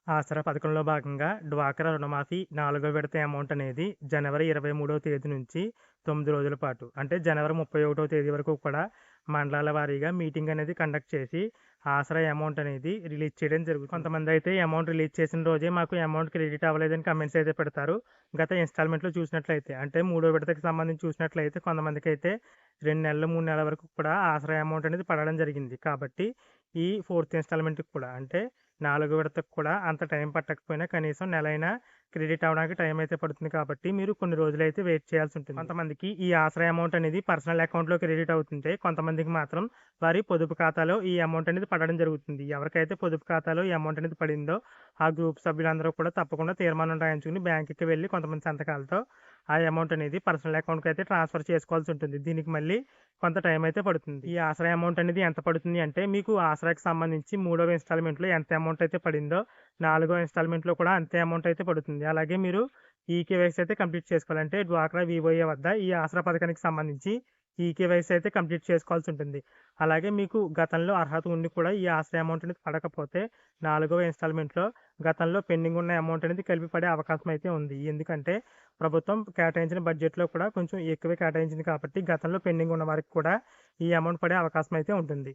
ఆసరా పథకంలో భాగంగా డ్వాక్రా రుణమాఫీ నాలుగో విడత అమౌంట్ అనేది జనవరి 23వ తేదీ నుంచి 9 రోజుల పాటు అంటే జనవరి 31వ తేదీ వరకు కూడా మండలాల వారీగా మీటింగ్ అనేది కండక్ట్ చేసి ఆసరా అమౌంట్ అనేది రిలీజ్ చేయడం జరుగుతుంది. కొంతమంది అయితే అమౌంట్ రిలీజ్ చేసిన రోజే మాకు అమౌంట్ క్రెడిట్ అవ్వలేదని కమెంట్స్ అయితే పెడతారు. గత ఇన్స్టాల్మెంట్లో చూసినట్లయితే అంటే మూడో విడతకి సంబంధించి చూసినట్లయితే కొంతమందికి అయితే 2 నెలలు 3 నెలల వరకు కూడా ఆసరా అమౌంట్ అనేది పడడం జరిగింది. కాబట్టి ఈ ఫోర్త్ ఇన్స్టాల్మెంట్కి కూడా అంటే నాలుగో విడతకు కూడా అంత టైం పట్టకపోయినా కనీసం నెలైనా క్రెడిట్ అవ్వడానికి టైం అయితే పడుతుంది. కాబట్టి మీరు కొన్ని రోజులైతే వెయిట్ చేయాల్సి ఉంటుంది. కొంతమందికి ఈ ఆసరా అమౌంట్ అనేది పర్సనల్ అకౌంట్‌లో క్రెడిట్ అవుతుంటే కొంతమందికి మాత్రం వారి పొదుపు ఖాతాలో ఈ అమౌంట్ అనేది పడడం జరుగుతుంది. ఎవరికైతే పొదుపు ఖాతాలో ఈ అమౌంట్ అనేది పడిందో ఆ గ్రూప్ సభ్యులందరూ కూడా తప్పకుండా తీర్మానం రాయించుకుని బ్యాంక్‌కి వెళ్లి కొంతమంది సంతకాలతో ఆ అమౌంట్ అనేది పర్సనల్ అకౌంట్‌కి అయితే ట్రాన్స్‌ఫర్ చేసుకోవాల్సి ఉంటుంది. దీనికి మళ్ళీ కొంత టైం అయితే పడుతుంది. ఈ ఆసరా అమౌంట్ అనేది ఎంత పడుతుంది అంటే మీకు ఆసరాకి సంబంధించి మూడవ ఇన్స్టాల్మెంట్‌లో ఎంత అమౌంట్ అయితే పడిందో నాలుగో ఇన్స్టాల్మెంట్‌లో కూడా అంతే అమౌంట్ అయితే పడుతుంది. అలాగే మీరు ఈకేవైసీ అయితే కంప్లీట్ చేసుకోవాలి. అంటే డ్వాక్రా వీవోఏ వద్ద ఈ ఆసరా పథకానికి సంబంధించి ఈకేవైసీ అయితే కంప్లీట్ చేసుకోవాల్సి ఉంటుంది. అలాగే మీకు గతంలో అర్హత ఉండి కూడా ఈ ఆసరా అమౌంట్ అనేది పడకపోతే నాలుగవ ఇన్స్టాల్మెంట్‌లో గతంలో పెండింగ్ ఉన్న అమౌంట్ అనేది కలిపి పడే అవకాశం అయితే ఉంది. ఎందుకంటే ప్రభుత్వం కేటాయించిన బడ్జెట్‌లో కూడా కొంచెం ఎక్కువే కేటాయించింది కాబట్టి గతంలో పెండింగ్ ఉన్న వారికి కూడా ఈ అమౌంట్ పడే అవకాశం అయితే ఉంటుంది.